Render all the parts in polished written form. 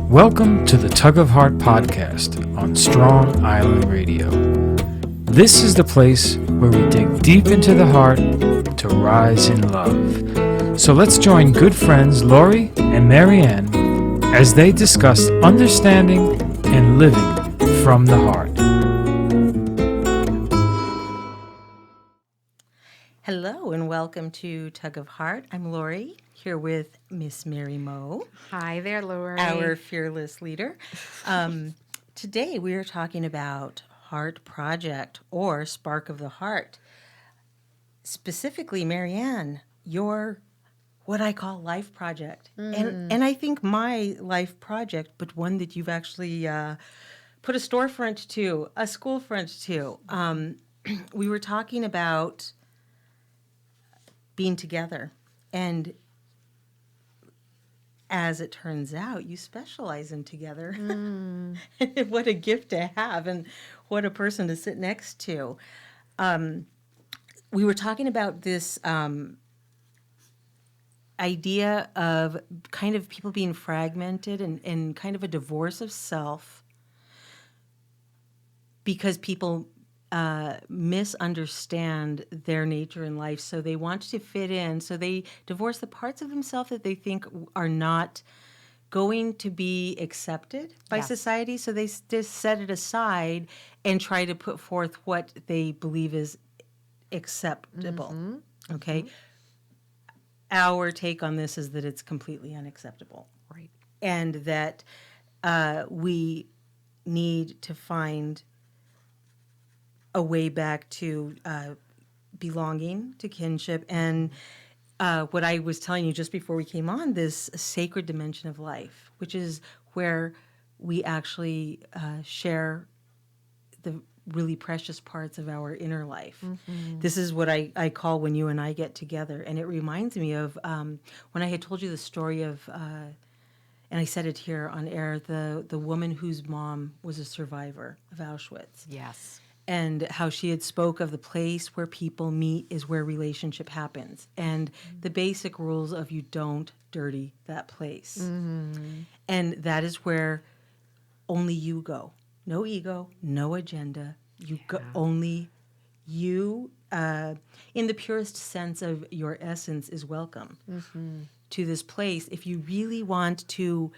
Welcome to the Tug of Heart podcast on Strong Island Radio. This is the place where we dig deep into the heart to rise in love. So let's join good friends Lori and Marianne as they discuss understanding and living from the heart. Hello and welcome to Tug of Heart. I'm Lori, here with Miss Mary Moe. Hi there, Lori. Our fearless leader. Today we are talking about Heart Project or Spark of the Heart. Specifically, Marianne, your what I call life project. And I think my life project, but one that you've actually put a storefront to, a school front to. We were talking about being together. And as it turns out, you specialize in together. What a gift to have and what a person to sit next to. We were talking about this idea of kind of people being fragmented and kind of a divorce of self because people misunderstand their nature in life, so they want to fit in, so they divorce the parts of themselves that they think are not going to be accepted by society, so they just set it aside and try to put forth what they believe is acceptable. Okay? Our take on this is that it's completely unacceptable. Right. And that we need to find a way back to belonging, to kinship, and what I was telling you just before we came on, this sacred dimension of life, which is where we actually share the really precious parts of our inner life. This is what I call when you and I get together, and it reminds me of when I had told you the story of, and I said it here on air, the woman whose mom was a survivor of Auschwitz. Yes. And how she had spoke of the place where people meet is where relationship happens. And the basic rules of you don't dirty that place. And that is where only you go. No ego, no agenda. You go, only you, in the purest sense of your essence, is welcome to this place. If you really want to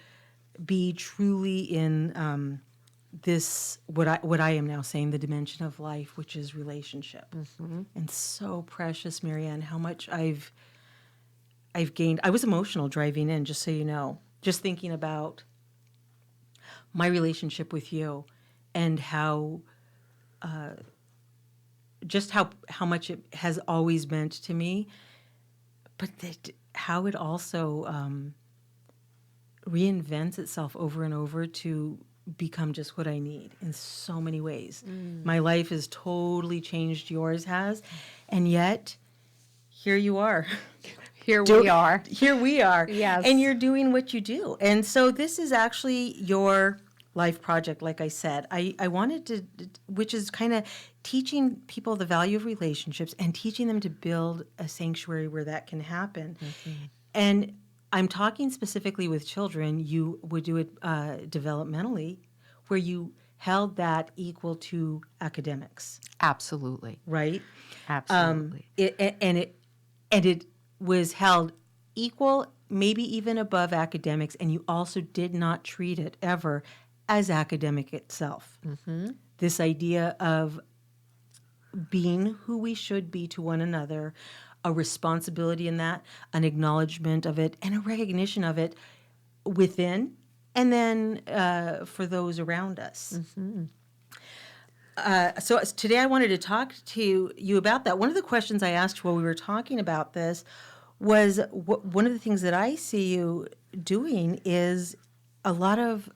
be truly in this what I am now saying, the dimension of life, which is relationship, and so precious, Marianne, how much I've gained. I was emotional driving in, just so you know, just thinking about my relationship with you, and how just how much it has always meant to me, but how it also reinvents itself over and over to become just what I need in so many ways. My life has totally changed, yours has, and yet here you are. Here we are. Here we are. Yes. And you're doing what you do. And so this is actually your life project, like I said. I wanted to, which is kind of teaching people the value of relationships and teaching them to build a sanctuary where that can happen. And I'm talking specifically with children. You would do it developmentally, where you held that equal to academics, Absolutely. right? Absolutely. It was held equal, maybe even above academics, and you also did not treat it ever as academic itself. This idea of being who we should be to one another, a responsibility in that, an acknowledgement of it, and a recognition of it within, and then for those around us. So today I wanted to talk to you about that. One of the questions I asked while we were talking about this was one of the things that I see you doing is a lot of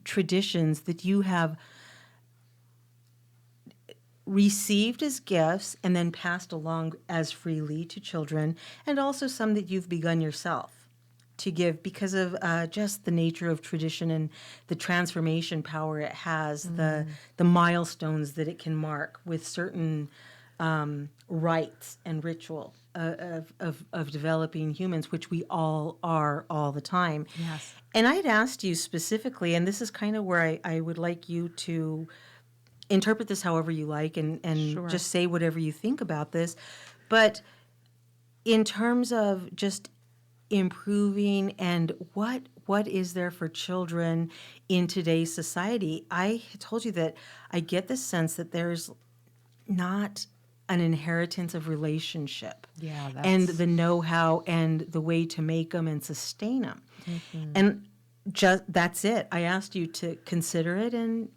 traditions that you have received as gifts and then passed along as freely to children, and also some that you've begun yourself to give because of just the nature of tradition and the transformation power it has, the milestones that it can mark with certain rites and ritual of developing humans, which we all are all the time. Yes. And I had asked you specifically, and this is kind of where I would like you to interpret this however you like and Sure. just say whatever you think about this. But in terms of just improving and what is there for children in today's society, I told you that I get the sense that there's not an inheritance of relationship Yeah, and that's the know-how and the way to make them and sustain them. And just that's it. I asked you to consider it, and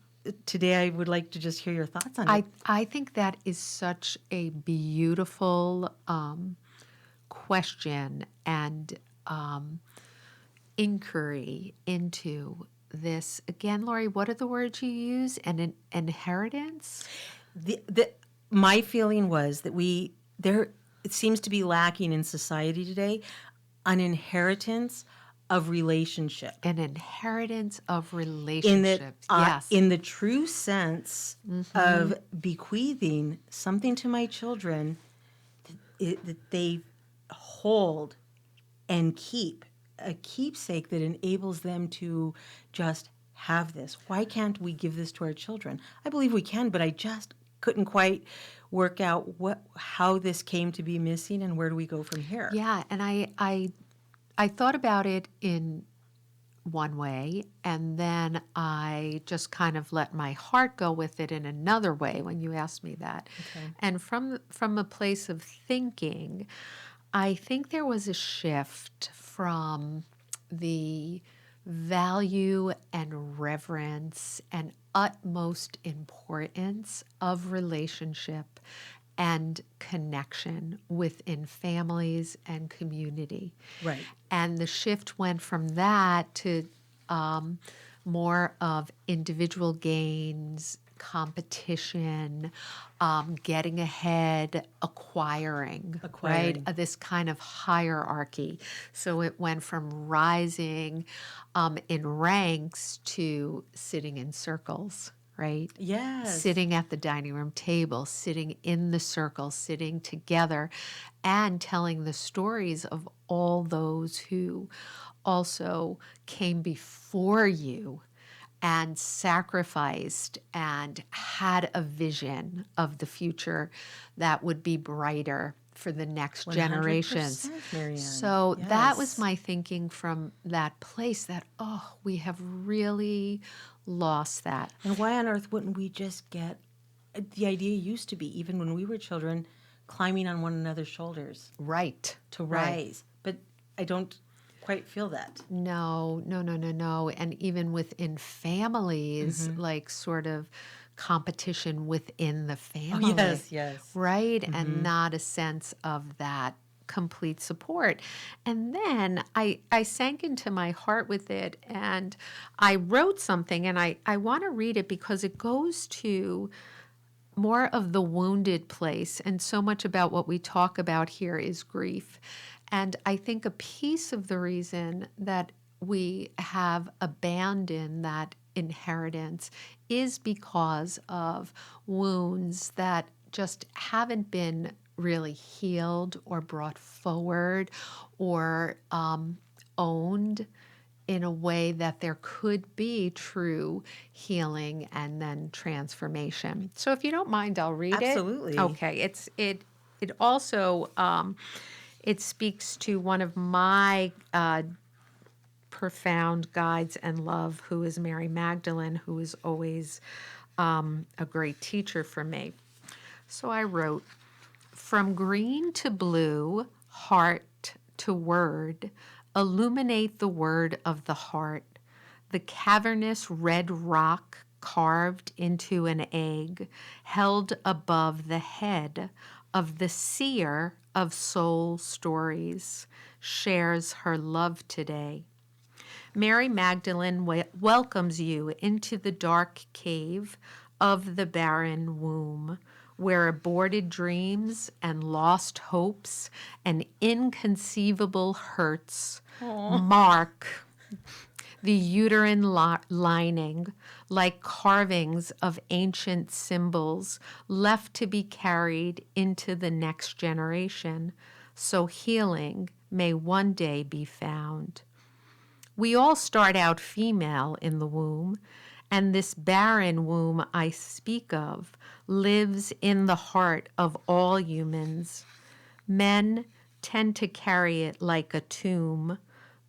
today I would like to just hear your thoughts on it. I think that is such a beautiful question and inquiry into this. Again, Lori, what are the words you use? An inheritance? My feeling was that it seems to be lacking in society today an inheritance of relationship. An inheritance of In relationships. that, Yes. in the true sense of bequeathing something to my children that they hold and keep, a keepsake that enables them to just have this. Why can't we give this to our children? I believe we can, but I just couldn't quite work out how this came to be missing and where do we go from here. Yeah, and I thought about it in one way, and then I just kind of let my heart go with it in another way when you asked me that. Okay. And from a place of thinking, I think there was a shift from the value and reverence and utmost importance of relationship and connection within families and community. Right. And the shift went from that to more of individual gains, competition, getting ahead, acquiring, right? This kind of hierarchy. So it went from rising in ranks to sitting in circles, right? Yes. Sitting at the dining room table, sitting in the circle, sitting together, and telling the stories of all those who also came before you and sacrificed and had a vision of the future that would be brighter for the next generations. 100%, Marianne. So that was Yes. my thinking from that place that, we have really lost that. And why on earth wouldn't we just get the idea used to be, even when we were children, climbing on one another's shoulders Right. to Right. rise? But I don't quite feel that. No. And even within families, like sort of competition within the family. yes. Right? And not a sense of that complete support. And then I sank into my heart with it and I wrote something, and I want to read it because it goes to more of the wounded place. And so much about what we talk about here is grief. And I think a piece of the reason that we have abandoned that inheritance is because of wounds that just haven't been really healed or brought forward or owned in a way that there could be true healing and then transformation. So if you don't mind, I'll read it. Absolutely. Okay. It also it speaks to one of my profound guides and love, who is Mary Magdalene, who is always a great teacher for me. So I wrote, "From green to blue, heart to word, illuminate the word of the heart, the cavernous red rock carved into an egg, held above the head of the seer of soul stories, shares her love today. Mary Magdalene welcomes you into the dark cave of the barren womb, where aborted dreams and lost hopes and inconceivable hurts mark the uterine lining, like carvings of ancient symbols left to be carried into the next generation, so healing may one day be found. We all start out female in the womb, and this barren womb I speak of lives in the heart of all humans. Men tend to carry it like a tomb,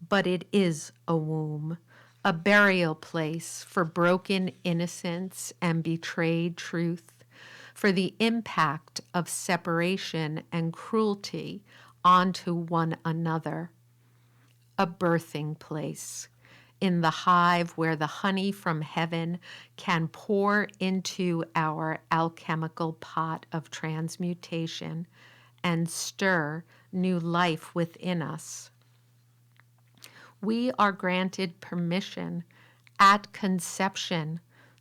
but it is a womb, a burial place for broken innocence and betrayed truth, for the impact of separation and cruelty onto one another. A birthing place, in the hive where the honey from heaven can pour into our alchemical pot of transmutation and stir new life within us. We are granted permission at conception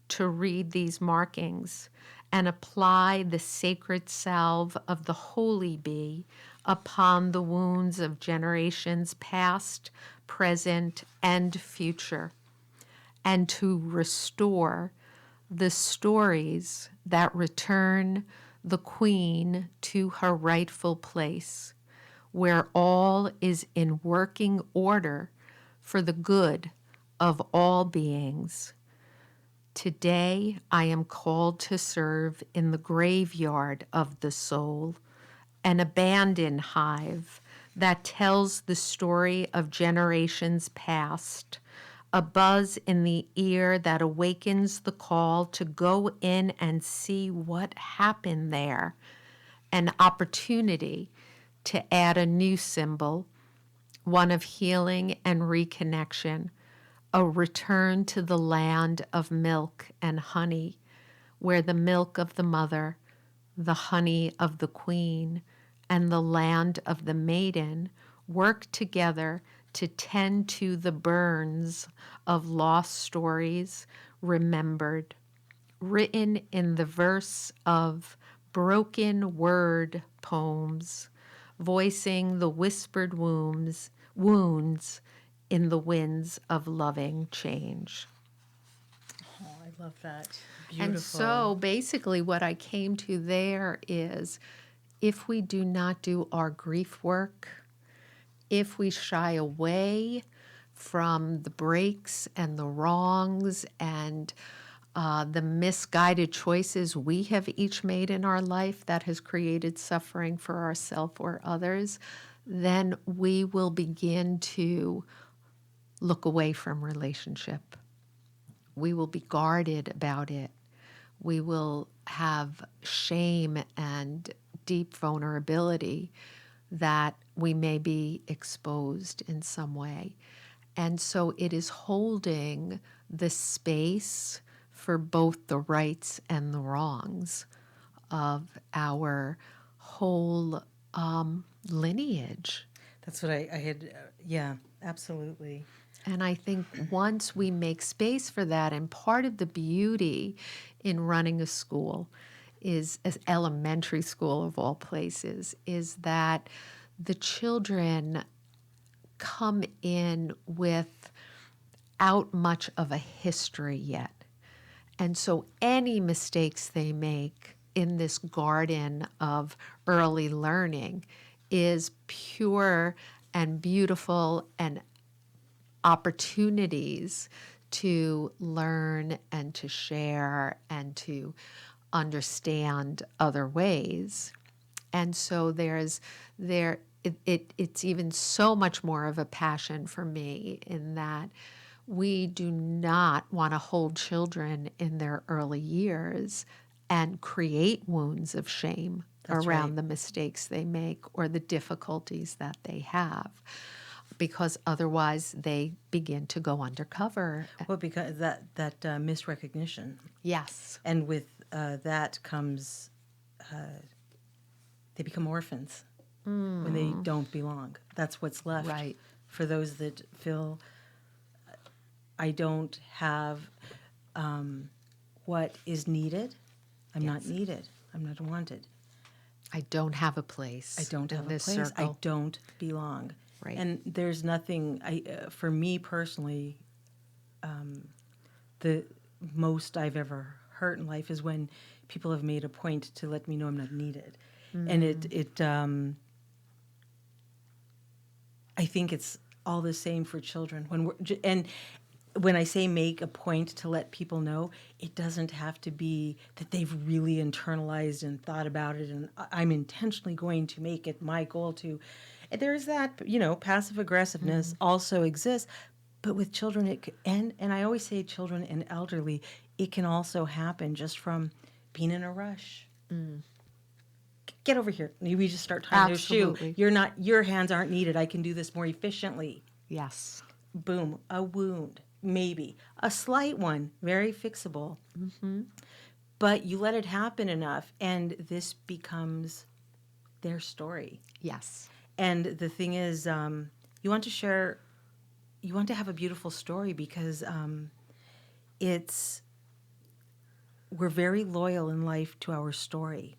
to read these markings and apply the sacred salve of the holy bee upon the wounds of generations past, present, and future, and to restore the stories that return the queen to her rightful place, where all is in working order for the good of all beings. Today I am called to serve in the graveyard of the soul, an abandoned hive that tells the story of generations past, a buzz in the ear that awakens the call to go in and see what happened there, an opportunity to add a new symbol, one of healing and reconnection, a return to the land of milk and honey, where the milk of the mother, the honey of the queen, and the land of the maiden work together to tend to the burns of lost stories remembered, written in the verse of broken word poems, voicing the whispered wounds in the winds of loving change. Oh, I love that. Beautiful. And so basically what I came to there is, if we do not do our grief work, if we shy away from the breaks and the wrongs and the misguided choices we have each made in our life that has created suffering for ourselves or others, then we will begin to look away from relationship. We will be guarded about it. We will have shame and deep vulnerability that we may be exposed in some way. And so it is holding the space for both the rights and the wrongs of our whole lineage. That's what I had, yeah, absolutely. And I think once we make space for that, and part of the beauty in running a school is, as elementary school of all places, is that the children come in without much of a history yet. And so any mistakes they make in this garden of early learning is pure and beautiful and opportunities to learn and to share and to understand other ways. And so it's even so much more of a passion for me in that we do not want to hold children in their early years and create wounds of shame around the mistakes they make or the difficulties that they have, because otherwise they begin to go undercover. Well, because that misrecognition. Yes. And with that comes, they become orphans when they don't belong. That's what's left. Right. For those that feel, I don't have what is needed. I'm not needed. I'm not wanted. I don't have a place. I don't have a place. Circle. I don't belong. Right. And there's nothing, for me personally, the most I've ever hurt in life is when people have made a point to let me know I'm not needed. And I think it's all the same for children. And when I say make a point to let people know, it doesn't have to be that they've really internalized and thought about it, and I'm intentionally going to make it my goal to. There's that, passive aggressiveness also exists, but with children, and I always say children and elderly, it can also happen just from being in a rush. Get over here. We just start tying their shoe. Absolutely. Your hands aren't needed. I can do this more efficiently. Yes. Boom, a wound, maybe a slight one, very fixable. But you let it happen enough, and this becomes their story. Yes. And the thing is, you want to have a beautiful story because we're very loyal in life to our story.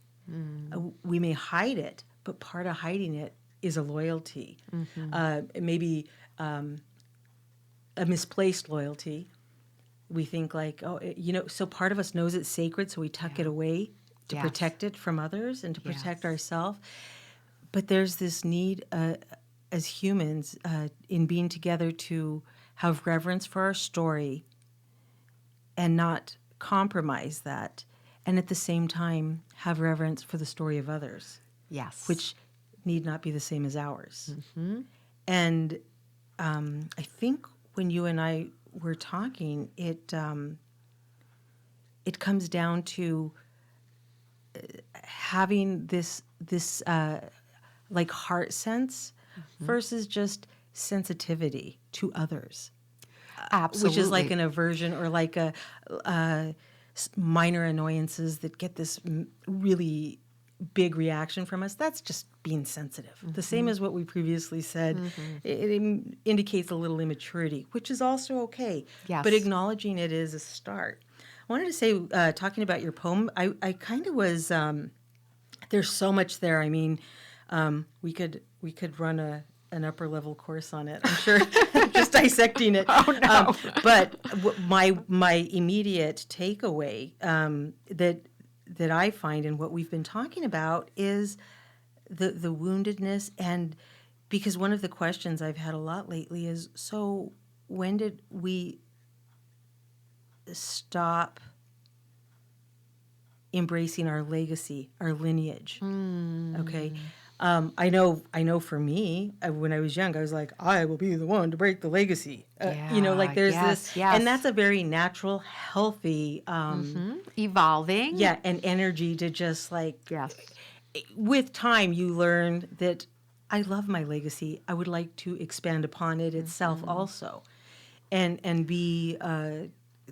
We may hide it, but part of hiding it is a loyalty. Maybe a misplaced loyalty. We think like, so part of us knows it's sacred, so we tuck it away to protect it from others and to protect ourselves. But there's this need as humans in being together to have reverence for our story and not compromise that, and at the same time have reverence for the story of others. Yes. Which need not be the same as ours. And I think when you and I were talking, it comes down to having this like heart sense versus just sensitivity to others. Absolutely. Which is like an aversion or like a minor annoyances that get this really big reaction from us. That's just being sensitive. The same as what we previously said. It indicates a little immaturity, which is also okay. Yes. But acknowledging it is a start. I wanted to say, talking about your poem, I kind of was, there's so much there. I mean, we could run an upper level course on it, I'm sure, just dissecting it. Oh, no. But my immediate takeaway that I find in what we've been talking about is the woundedness, and because one of the questions I've had a lot lately is, so when did we stop embracing our legacy, our lineage? Okay. I know for me, when I was young, I was like, I will be the one to break the legacy. Like there's this, and that's a very natural, healthy, evolving. Yeah, and energy to just like, with time, you learn that I love my legacy. I would like to expand upon it itself also, and be.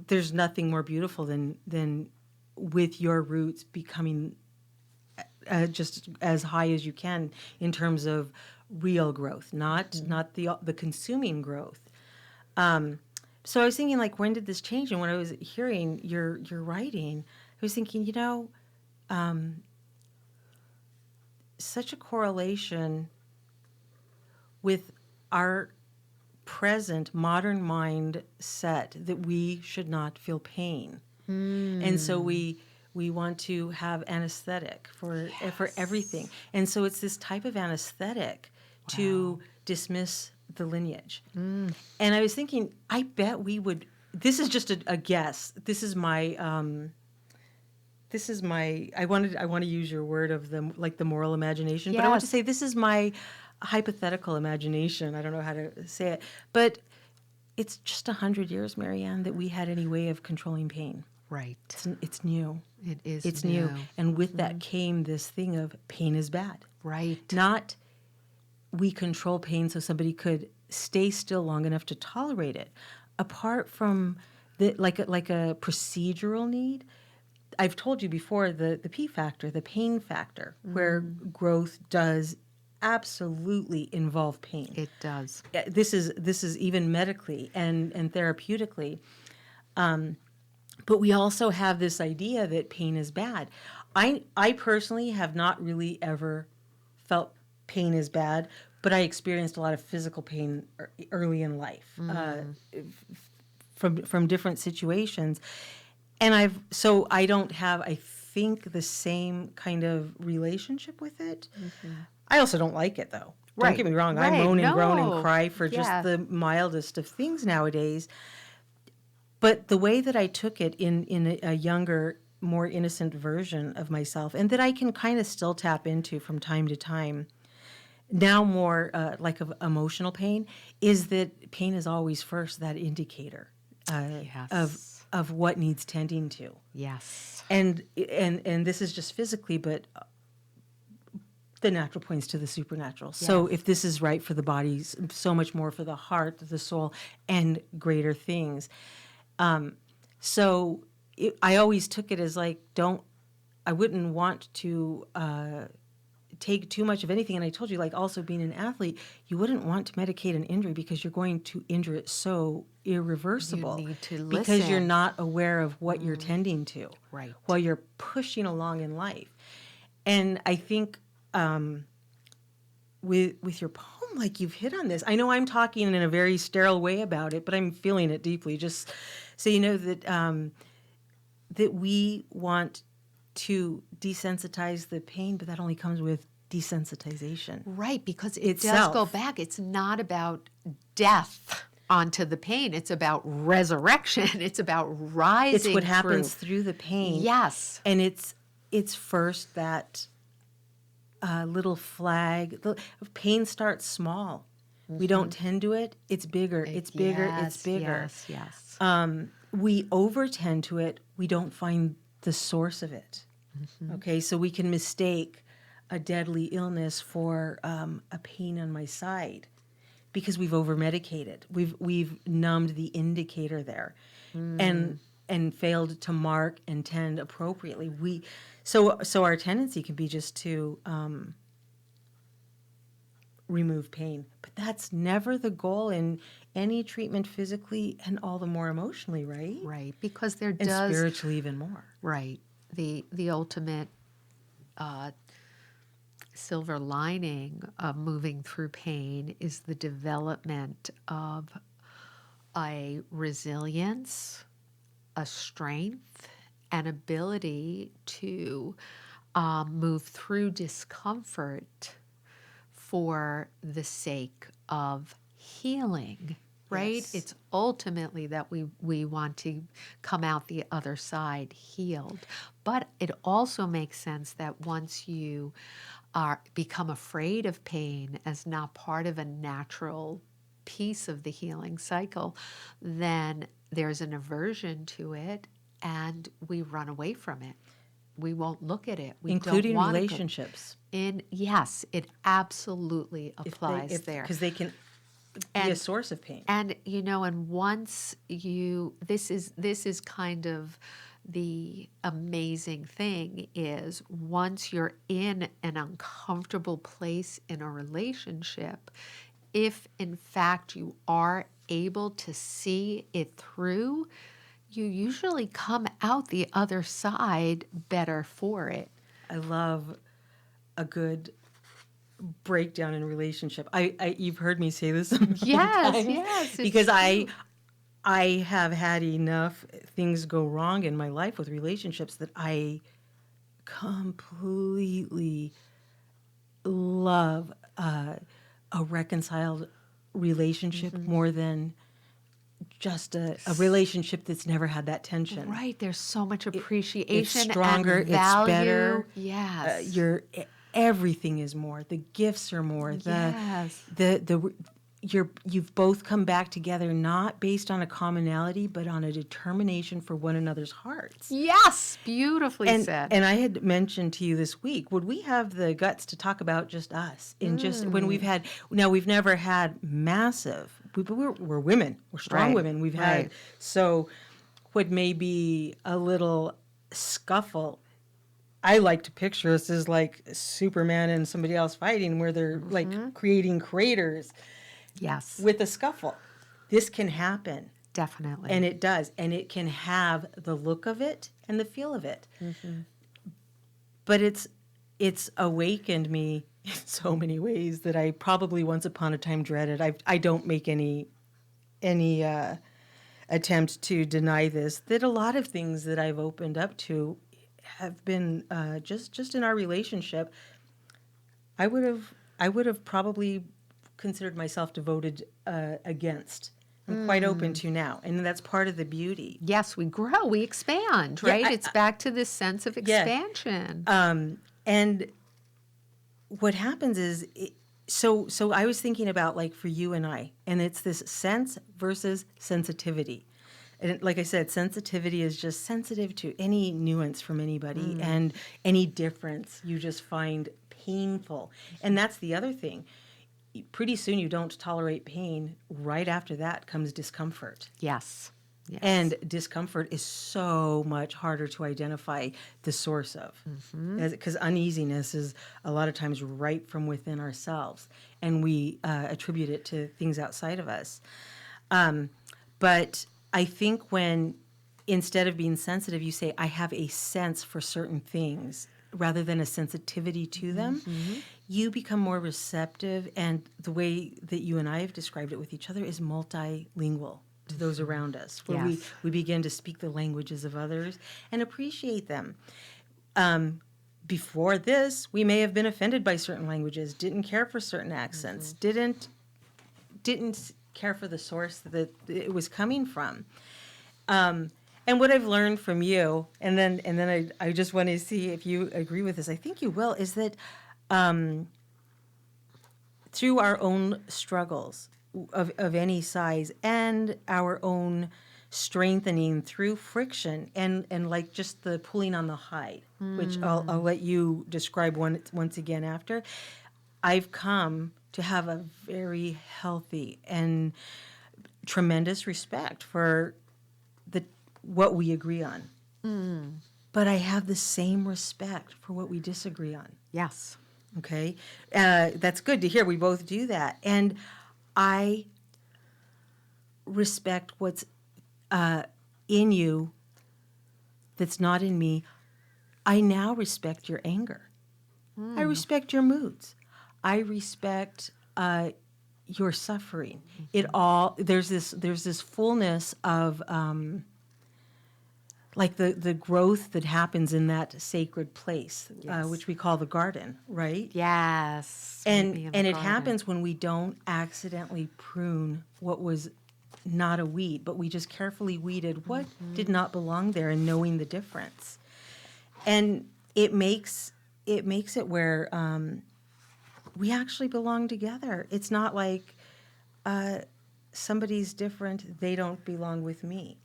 There's nothing more beautiful than with your roots becoming just as high as you can in terms of real growth, not the consuming growth. So I was thinking, like, when did this change? And when I was hearing your writing, I was thinking, such a correlation with our present modern mindset that we should not feel pain. And so we want to have anesthetic for everything. And so it's this type of anesthetic to dismiss the lineage. And I was thinking, I bet we would, this is just a guess. This is my I want to use your word of the moral imagination, but I want to say this is my hypothetical imagination. I don't know how to say it, but it's just 100 years, Marianne, that we had any way of controlling pain. Right. It's new. It is. It's new. And with that came this thing of pain is bad. Right. Not we control pain so somebody could stay still long enough to tolerate it. Apart from like a procedural need, I've told you before the P factor, the pain factor, where growth does absolutely involve pain. It does. This is even medically and therapeutically. But we also have this idea that pain is bad. I personally have not really ever felt pain is bad, but I experienced a lot of physical pain early in life. from different situations. And I don't have, I think, the same kind of relationship with it. I also don't like it, though. Don't Right, get me wrong. I right. moan and groan No. and cry for just Yeah. the mildest of things nowadays. But the way that I took it in a younger, more innocent version of myself, and that I can kind of still tap into from time to time, now more like of emotional pain, is that pain is always first that indicator Yes. of what needs tending to. Yes. And this is just physically, but the natural points to the supernatural. So Yes. if this is right for the body, so much more for the heart, the soul, and greater things. So I always took it as like, I wouldn't want to take too much of anything. And I told you, like, also being an athlete, you wouldn't want to medicate an injury because you're going to injure it so irreversible. You need to because you're listen. not aware of what you're tending to Right. while you're pushing along in life. And I think with your poem, like, you've hit on this. I know I'm talking in a very sterile way about it, but I'm feeling it deeply. Just so you know that that we want to desensitize the pain, but that only comes with desensitization. Right, because it Itself. does go back. It's not about death onto the pain. It's about resurrection. It's about rising. It's what happens through the pain. Yes. And it's first that little flag. The pain starts small. We don't tend to it. It's bigger. It's bigger. Yes, It's bigger. Yes, yes. We overtend to it. We don't find the source of it. Okay, so we can mistake a deadly illness for a pain on my side because we've over-medicated. We've numbed the indicator there, and failed to mark and tend appropriately. So our tendency can be just to remove pain, but that's never the goal in any treatment, physically and all the more emotionally, right? Right, because there And does spiritually even more. right the ultimate silver lining of moving through pain is the development of a resilience, a strength, an ability to move through discomfort for the sake of healing, right? Yes. It's ultimately that we want to come out the other side healed. But it also makes sense that once you become afraid of pain as not part of a natural piece of the healing cycle, then there's an aversion to it and we run away from it. We won't look at it. We Including don't wanna go- relationships. Yes, it absolutely applies there. Because they can be a And- source of pain. And and once this is kind of the amazing thing is once you're in an uncomfortable place in a relationship, if in fact you are able to see it through, you usually come out the other side better for it. I love a good breakdown in relationship. You've heard me say this a million Yes, times, yes, it's because true. I have had enough things go wrong in my life with relationships that I completely love a reconciled relationship more than just a relationship that's never had that tension. Right, there's so much appreciation stronger, and it's value. better. Yes. Everything is more. The gifts are more. Yes. You've both come back together not based on a commonality, but on a determination for one another's hearts. Yes, beautifully said. And I had mentioned to you this week, would we have the guts to talk about just us in just when we've had, now we've never had massive, we're women, we're strong Right, women. We've right. had, so what may be a little scuffle, I like to picture us as like Superman and somebody else fighting where they're like creating craters Yes, with a scuffle. This can happen. definitely. And it does. And it can have the look of it and the feel of it. But it's awakened me in so many ways that I probably once upon a time dreaded. I don't make any attempt to deny this, that a lot of things that I've opened up to have been just in our relationship. I would have probably considered myself devoted against. I'm quite open to now, and that's part of the beauty. Yes, we grow, we expand, Yeah, right? It's back to this sense of expansion. And what happens is, so I was thinking about, like, for you and I, and it's this sense versus sensitivity. And like I said, sensitivity is just sensitive to any nuance from anybody, and any difference you just find painful. And that's the other thing. Pretty soon you don't tolerate pain. Right after that comes discomfort. Yes. Yes. And discomfort is so much harder to identify the source of. Because uneasiness is a lot of times right from within ourselves, and we attribute it to things outside of us. But I think when, instead of being sensitive, you say, I have a sense for certain things, rather than a sensitivity to them, you become more receptive. And the way that you and I have described it with each other is multilingual to those around us, where Yes. we begin to speak the languages of others and appreciate them. Before this, we may have been offended by certain languages, didn't care for certain accents, didn't care for the source that it was coming from. And what I've learned from you, and then I just want to see if you agree with this. I think you will. Is that through our own struggles of any size, and our own strengthening through friction, and like just the pulling on the hide, which I'll let you describe once again after. I've come to have a very healthy and tremendous respect for what we agree on. But I have the same respect for what we disagree on. Yes. Okay? That's good to hear. We both do that. And I respect what's in you that's not in me. I now respect your anger. I respect your moods. I respect your suffering. It all, there's this fullness of like the growth that happens in that sacred place, Yes. which we call the garden, right? Yes. And Maybe in the it garden. happens when we don't accidentally prune what was not a weed, but we just carefully weeded what did not belong there, and knowing the difference. And it makes it where we actually belong together. It's not like somebody's different, they don't belong with me.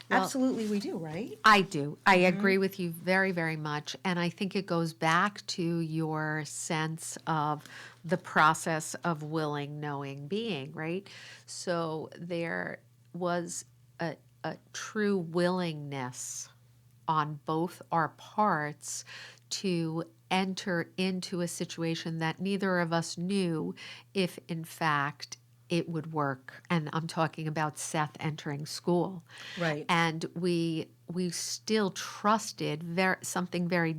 Well, Absolutely we do, right? I do. I agree with you very, very much. And I think it goes back to your sense of the process of willing, knowing, being, right? So there was a true willingness on both our parts to enter into a situation that neither of us knew if, in fact, it would work. And I'm talking about Seth entering school. Right. And we still trusted something very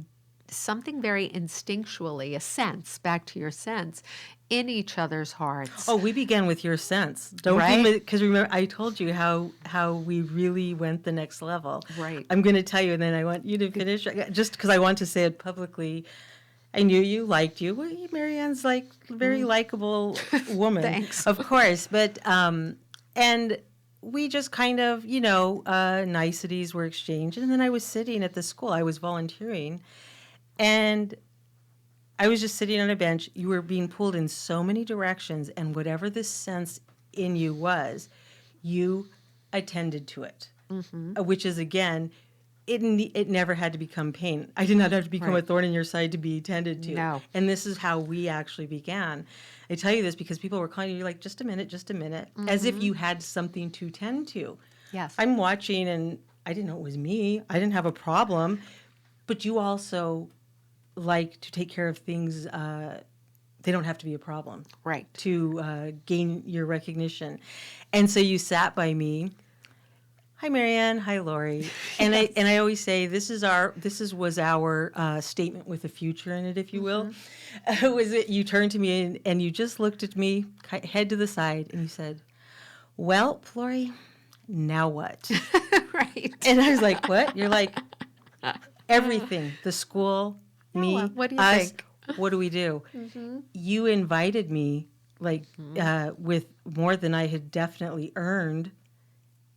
instinctually, a sense, back to your sense, in each other's hearts. Oh, we began with your sense. Don't Right? because remember I told you how we really went the next level. Right. I'm going to tell you, and then I want you to finish, just because I want to say it publicly. I knew you liked you. Well, Marianne's like a very likable woman. Thanks. Of course, but and we just kind of, niceties were exchanged, and then I was sitting at the school. I was volunteering, and I was just sitting on a bench. You were being pulled in so many directions, and whatever this sense in you was, you attended to it, which is, again, it never had to become pain. I did not have to become a Right. thorn in your side to be tended to. No. And this is how we actually began. I tell you this because people were calling you like, just a minute, as if you had something to tend to. Yes. I'm watching, and I didn't know it was me. I didn't have a problem. But you also like to take care of things. They don't have to be a problem Right. to gain your recognition. And so you sat by me. Hi, Marianne. Hi, Lori. And I always say this was our statement with a future in it, if you will. Was that you turned to me and you just looked at me, head to the side, and you said, "Well, Lori, now what? Right. And I was like, what? You're like, everything, the school, me, what do you us, think? what do we do? You invited me like with more than I had definitely earned.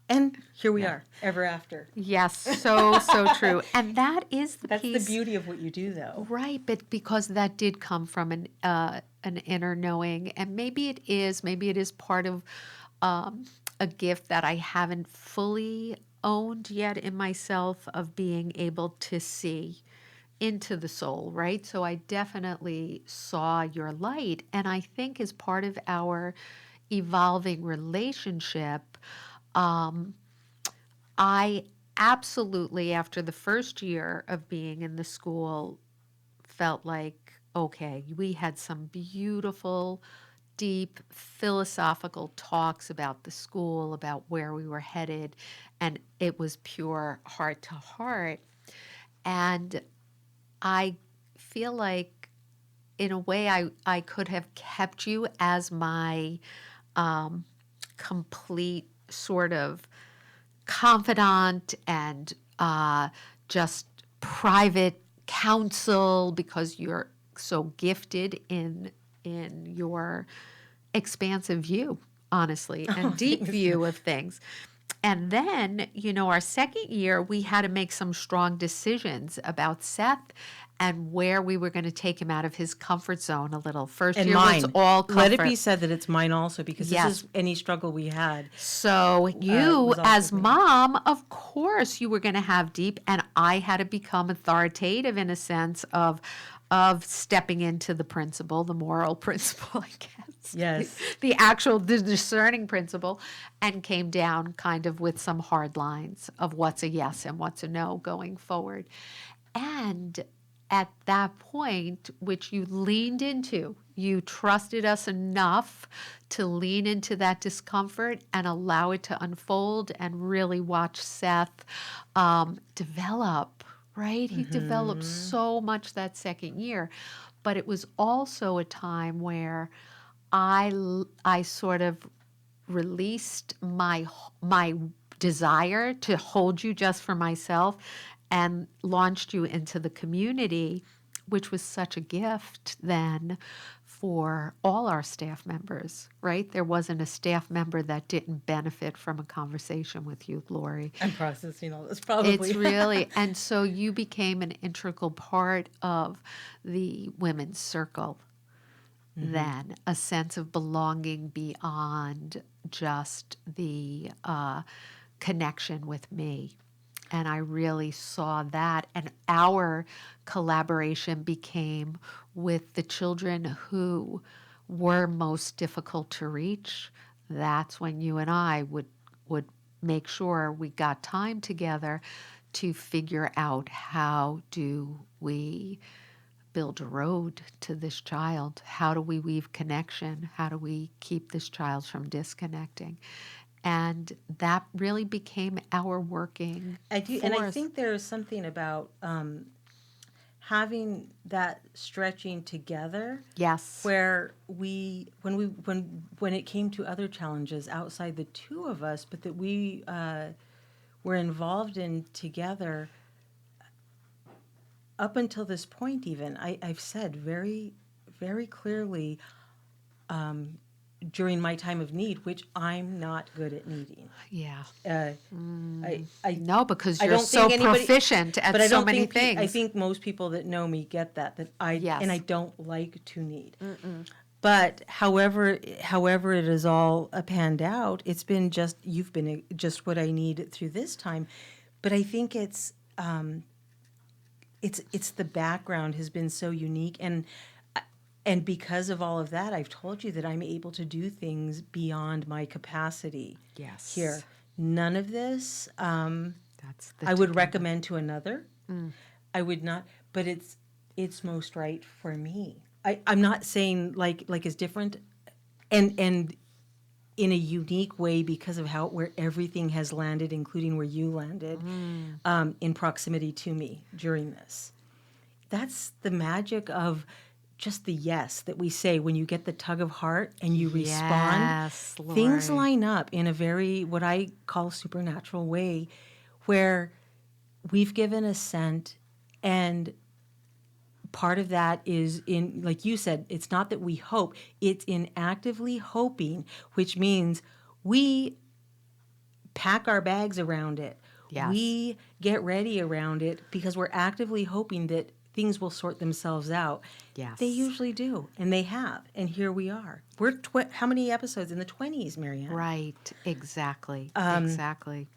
And here we are, ever after. Yes, so true. And that is the That's piece. the beauty of what you do, though. Right, but because that did come from an inner knowing, and maybe it is part of a gift that I haven't fully owned yet in myself of being able to see into the soul, right? So I definitely saw your light, and I think as part of our evolving relationship, I absolutely, after the first year of being in the school, felt like, okay, we had some beautiful, deep philosophical talks about the school, about where we were headed, and it was pure heart to heart. And I feel like, in a way, I could have kept you as my complete sort of confidant and just private counsel because you're so gifted in your expansive view, honestly, and deep view of things. And then, our second year, we had to make some strong decisions about Seth and where we were going to take him out of his comfort zone a little. First And year mine. was all comfort. Let it be said that it's mine also, because Yes. this is any struggle we had. So you, was also as me. mom, of course, you were going to have deep, and I had to become authoritative in a sense of stepping into the principle, the moral principle, I guess. Yes. The discerning principle, and came down kind of with some hard lines of what's a yes and what's a no going forward. And at that point, which you leaned into, you trusted us enough to lean into that discomfort and allow it to unfold and really watch Seth develop, right? He developed so much that second year. But it was also a time where I sort of released my desire to hold you just for myself and launched you into the community, which was such a gift then for all our staff members, right? There wasn't a staff member that didn't benefit from a conversation with you, Lori. I'm processing all this, probably. It's really, and so you became an integral part of the women's circle then, a sense of belonging beyond just the connection with me. And I really saw that. And our collaboration became with the children who were most difficult to reach. That's when you and I would make sure we got time together to figure out how do we build a road to this child? How do we weave connection? How do we keep this child from disconnecting? And that really became our working And I think there is something about having that stretching together. Yes. Where when it came to other challenges outside the two of us, but that we were involved in together. Up until this point, even I've said very, very clearly during my time of need, which I'm not good at needing. Yeah. I No, because I you're don't so think anybody- proficient but I at so don't many think things. I think most people that know me get that Yes. and I don't like to need. But however it is all panned out, it's been you've been just what I need through this time. But I think it's the background has been so unique, and because of all of that, I've told you that I'm able to do things beyond my capacity. Yes. Here, none of this That's the I would together. recommend to another. I would not, but it's most right for me. I'm not saying like it's different, and in a unique way because of where everything has landed, including where you landed, in proximity to me during this. That's the magic of just the yes that we say when you get the tug of heart and you respond, Yes, things Lori. line up in a very, what I call supernatural way, where we've given assent, and part of that is in, like you said, it's not that we hope, it's in actively hoping, which means we pack our bags around it. Yes. We get ready around it because we're actively hoping that things will sort themselves out. Yes. They usually do, and they have, and here we are. We're how many episodes? In the 20s, Marianne. Right, exactly, exactly.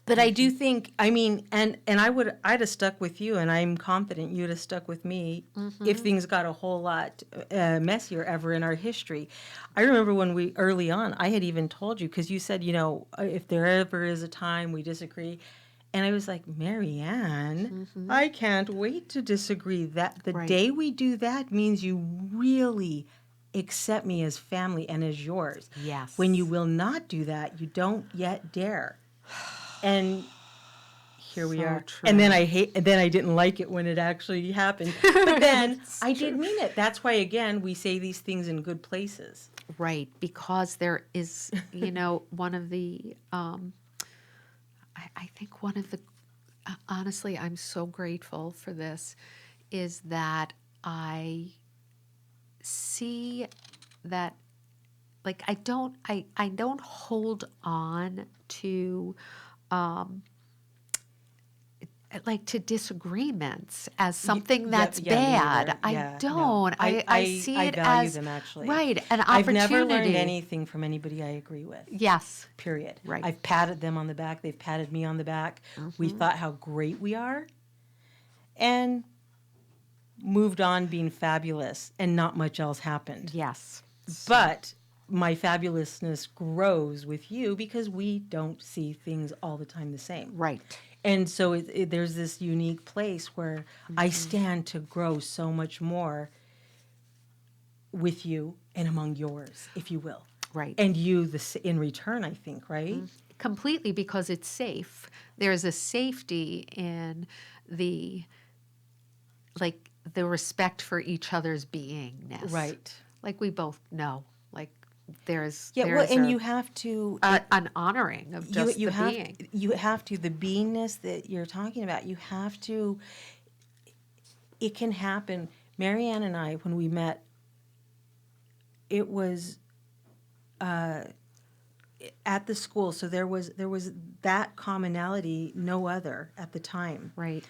But I do think, I mean, and I'd have stuck with you, and I'm confident you'd have stuck with me if things got a whole lot messier ever in our history. I remember when early on, I had even told you, because you said, if there ever is a time we disagree, and I was like, Marianne, I can't wait to disagree. That the Right. day we do that means you really accept me as family and as yours. Yes. When you will not do that, you don't yet dare. And here we So are. true. And then I didn't like it when it actually happened. But then I did mean it. That's why, again, we say these things in good places. Right, because there is, one of the, I think one of the, honestly, I'm so grateful for this, is that I see that, like, I don't hold on to, like, to disagreements as something that's yeah, me bad. neither. I Yeah, no. don't. I see it value as them, actually. right, an I've opportunity. never learned anything from anybody I agree with. Yes. Period. Right. I've patted them on the back. They've patted me on the back. We thought how great we are, and moved on being fabulous, and not much else happened. Yes. But my fabulousness grows with you because we don't see things all the time the same. Right. And so there's this unique place where I stand to grow so much more with you and among yours, if you will. Right. And you in return, I think, right? Completely, because it's safe. There's a safety in the respect for each other's beingness. Right. Like we both know. Like there's you have to an honoring of just you the have being. you have to the beingness that you're talking about. You have to. It can happen. Marianne and I, when we met, it was at the school. So there was that commonality, no other at the time. Right.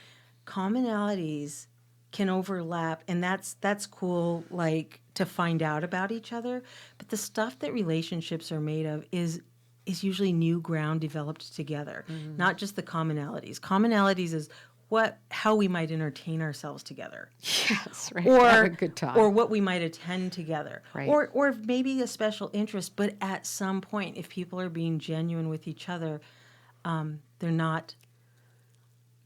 Commonalities can overlap, and that's cool, like, to find out about each other. But the stuff that relationships are made of is usually new ground developed together, not just the commonalities. Commonalities is how we might entertain ourselves together. Yes. Right. Or have a good time. or what we might attend together, Right. or maybe a special interest. But at some point, if people are being genuine with each other, they're not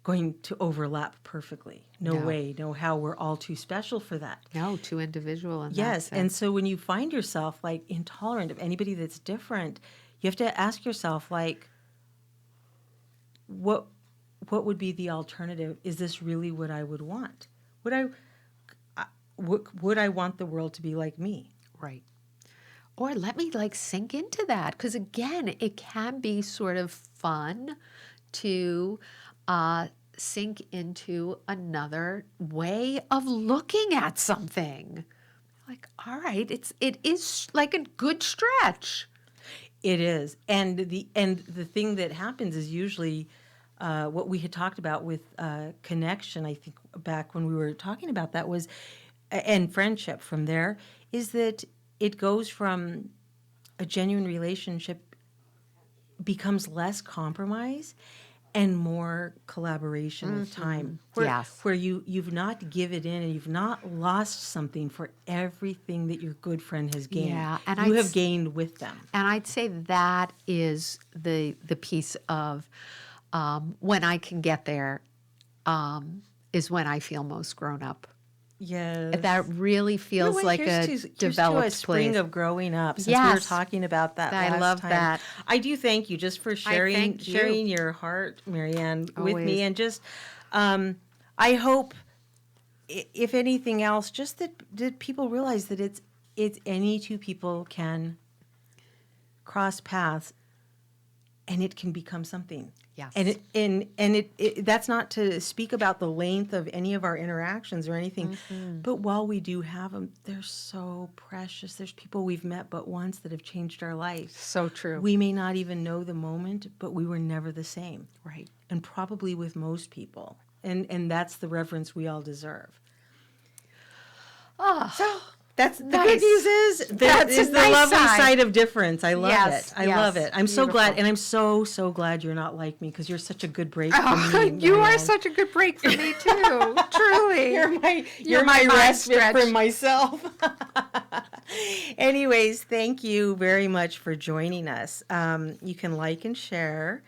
going to overlap perfectly. No way, no how. We're all too special for that. No, too individual. In Yes, that and sense. so when you find yourself like intolerant of anybody that's different, you have to ask yourself, like, what would be the alternative? Is this really what I would want? Would I want the world to be like me? Right. Or let me sink into that, because again, it can be sort of fun to sink into another way of looking at something. Like, all right, it is like a good stretch. It is, and the thing that happens is usually what we had talked about with connection. I think back when we were talking about that was, and friendship from there, is that it goes from a genuine relationship becomes less compromise and more collaboration with time. Yes. Where you've not given in and you've not lost something for everything that your good friend has gained. Yeah, and you I'd have gained with them. And I'd say that is the piece of when I can get there is when I feel most grown up. Yes. That really feels like here's a to developed a spring place. of growing up. Since we were Yes. talking about that I last love time. that. I do thank you just for sharing thank you. sharing your heart, Marianne, with Always. me, and just I hope if anything else, just that people realize that it's any two people can cross paths, and it can become something. Yes. And it that's not to speak about the length of any of our interactions or anything, but while we do have them, they're so precious. There's people we've met but once that have changed our life. So true. We may not even know the moment, but we were never the same. Right. And probably with most people. And that's the reverence we all deserve. Oh, So that's the Nice. good news is That's is a the nice lovely side. side of difference. I love Yes, it. I love yes. it. I'm so glad, Beautiful. and I'm so glad you're not like me, because you're such a good break Oh, for me. you are Marianne. such a good break for me too. Truly. You're my mind respite stretch. from myself. Anyways, thank you very much for joining us. You can like and share,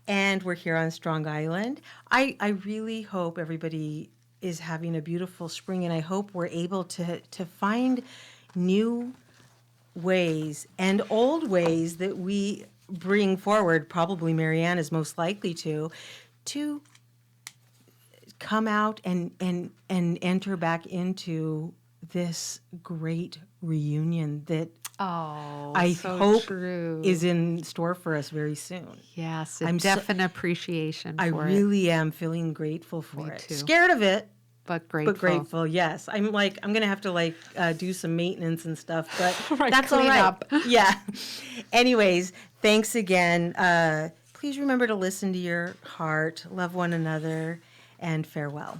and we're here on Strong Island. I really hope everybody is having a beautiful spring, and I hope we're able to find new ways and old ways that we bring forward. Probably Marianne is most likely to come out and enter back into this great reunion that Oh, I so hope true. is in store for us very soon. Yes, a I'm so- definite appreciation I for it, really am feeling grateful for Me it. too. Scared of it, but grateful. but grateful. Yes, I'm gonna have to do some maintenance and stuff, but Right, that's all clean right. up. Yeah. Anyways, thanks again. Please remember to listen to your heart, love one another, and farewell.